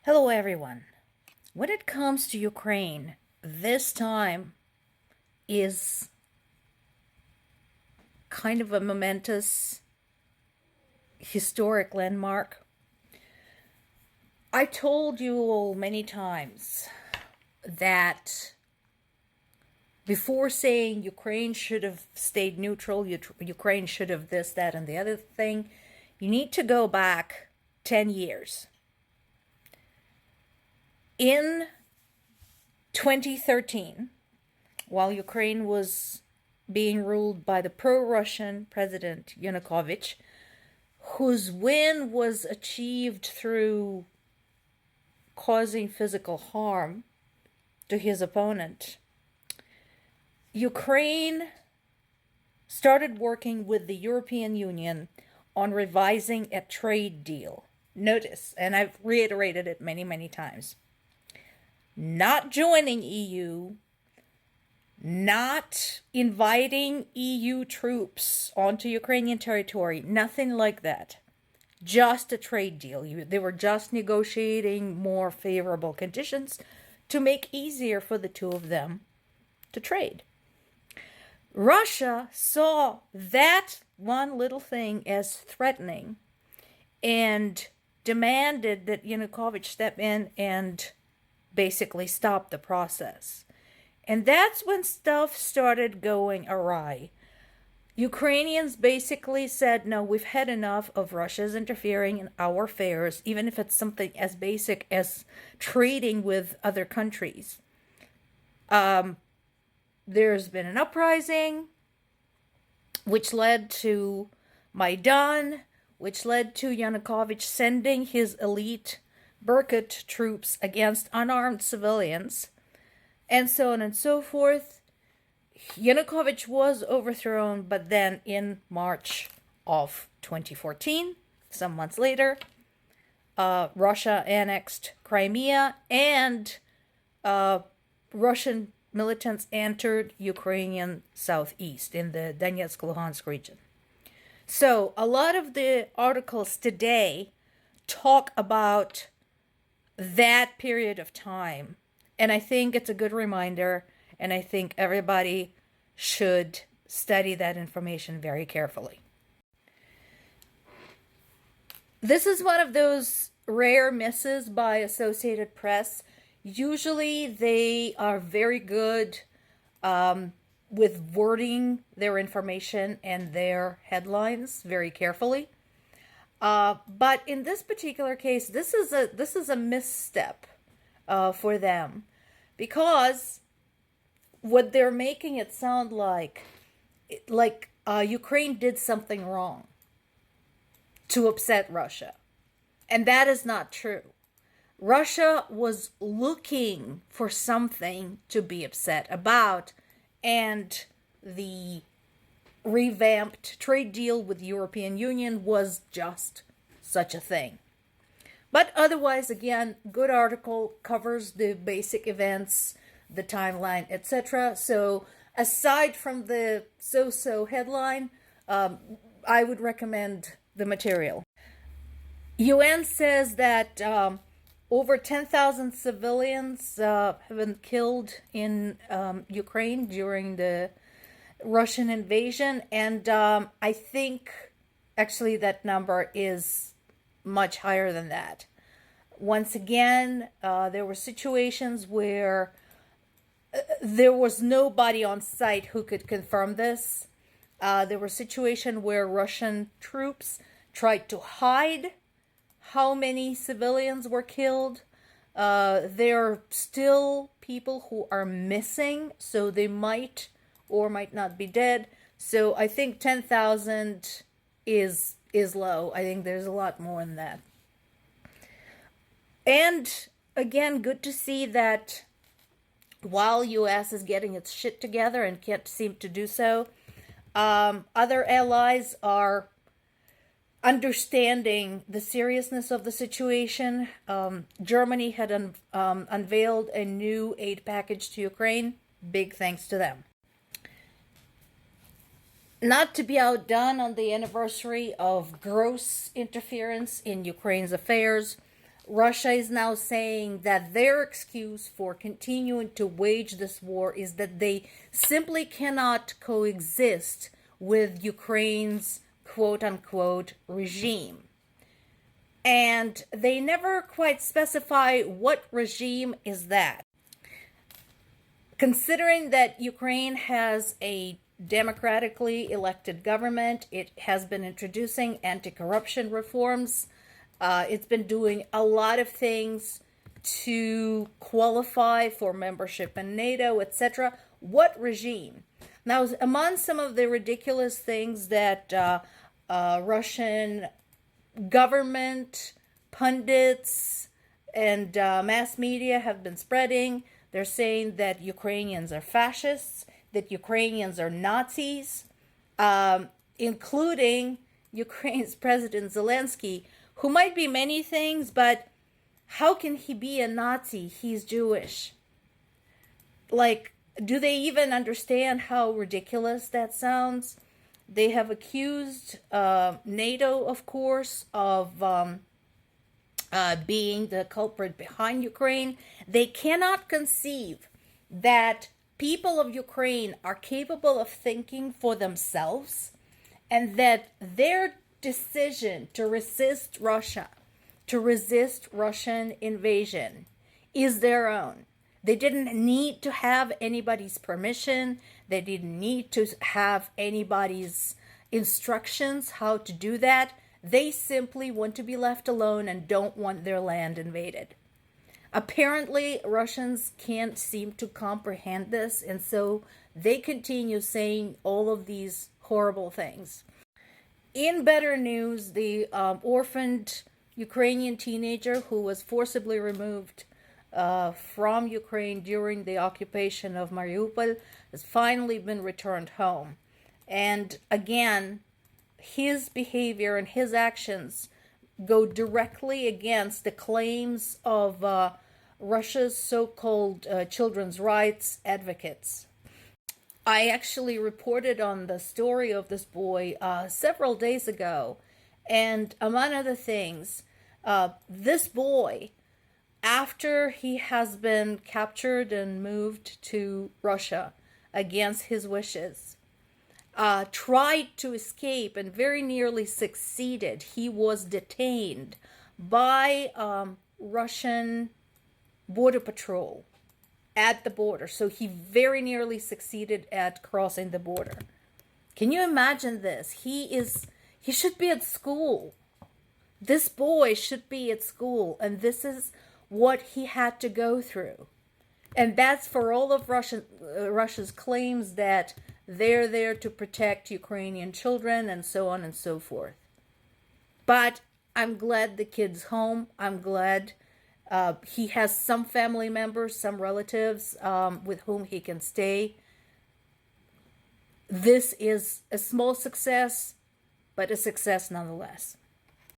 Hello, everyone. When it comes to Ukraine, this time is kind of a momentous historic landmark. I told you all many times that before saying Ukraine should have stayed neutral, Ukraine should have this, that, and the other thing, you need to go back 10 years. In 2013, while Ukraine was being ruled by the pro-Russian president Yanukovych, whose win was achieved through causing physical harm to his opponent, Ukraine started working with the European Union on revising a trade deal. Notice, and I've reiterated it many, many times, not joining EU, not inviting EU troops onto Ukrainian territory, nothing like that. Just a trade deal. They were just negotiating more favorable conditions to make easier for the two of them to trade. Russia saw that one little thing as threatening and demanded that Yanukovych step in and basically stop the process. And that's when stuff started going awry. Ukrainians basically said, no, we've had enough of Russia's interfering in our affairs, even if it's something as basic as trading with other countries. There's been an uprising, which led to Maidan, which led to Yanukovych sending his elite Berkut troops against unarmed civilians, and so on and so forth. Yanukovych was overthrown, but then in March of 2014, some months later, Russia annexed Crimea, and Russian militants entered Ukrainian southeast in the Donetsk-Luhansk region. So a lot of the articles today talk about that period of time, and I think it's a good reminder, and I think everybody should study that information very carefully. This is one of those rare misses by Associated Press. Usually they are very good with wording their information and their headlines very carefully. But in this particular case, this is a misstep for them, because what they're making it sound like Ukraine did something wrong to upset Russia. And that is not true. Russia was looking for something to be upset about, and the revamped trade deal with the European Union was just such a thing. But otherwise, again, good article, covers the basic events, the timeline, etc. So aside from the so-so headline, I would recommend the material. UN says that over 10,000 civilians have been killed in Ukraine during the Russian invasion, and I think actually that number is much higher than that. Once again, there were situations where there was nobody on site who could confirm this. There were situations where Russian troops tried to hide how many civilians were killed. There are still people who are missing, so they might or might not be dead. So I think 10,000 is low. I think there's a lot more than that. And again, good to see that while US is getting its shit together and can't seem to do so, other allies are understanding the seriousness of the situation. Germany had unveiled a new aid package to Ukraine. Big thanks to them. Not to be outdone on the anniversary of gross interference in Ukraine's affairs, Russia is now saying that their excuse for continuing to wage this war is that they simply cannot coexist with Ukraine's quote unquote regime. And they never quite specify what regime is that. Considering that Ukraine has a democratically elected government, it has been introducing anti-corruption reforms. It's been doing a lot of things to qualify for membership in NATO, etc. What regime? Now, among some of the ridiculous things that Russian government, pundits, and mass media have been spreading, they're saying that Ukrainians are fascists, that Ukrainians are Nazis, including Ukraine's President Zelensky, who might be many things, but how can he be a Nazi? He's Jewish. Like, do they even understand how ridiculous that sounds? They have accused NATO, of course, of being the culprit behind Ukraine. They cannot conceive that people of Ukraine are capable of thinking for themselves, and that their decision to resist Russia, to resist Russian invasion, is their own. They didn't need to have anybody's permission. They didn't need to have anybody's instructions how to do that. They simply want to be left alone and don't want their land invaded. Apparently, Russians can't seem to comprehend this, and so they continue saying all of these horrible things. In better news, the orphaned Ukrainian teenager who was forcibly removed from Ukraine during the occupation of Mariupol has finally been returned home. And again, his behavior and his actions go directly against the claims of Russia's so-called children's rights advocates. I actually reported on the story of this boy several days ago, and among other things, this boy, after he has been captured and moved to Russia against his wishes, tried to escape and very nearly succeeded. He was detained by Russian border patrol at the border. So he very nearly succeeded at crossing the border. Can you imagine this? He should be at school. This boy should be at school, and this is what he had to go through. And that's for all of Russia's claims that they're there to protect Ukrainian children and so on and so forth. But I'm glad the kid's home. I'm glad he has some family members, some relatives with whom he can stay. This is a small success, but a success nonetheless.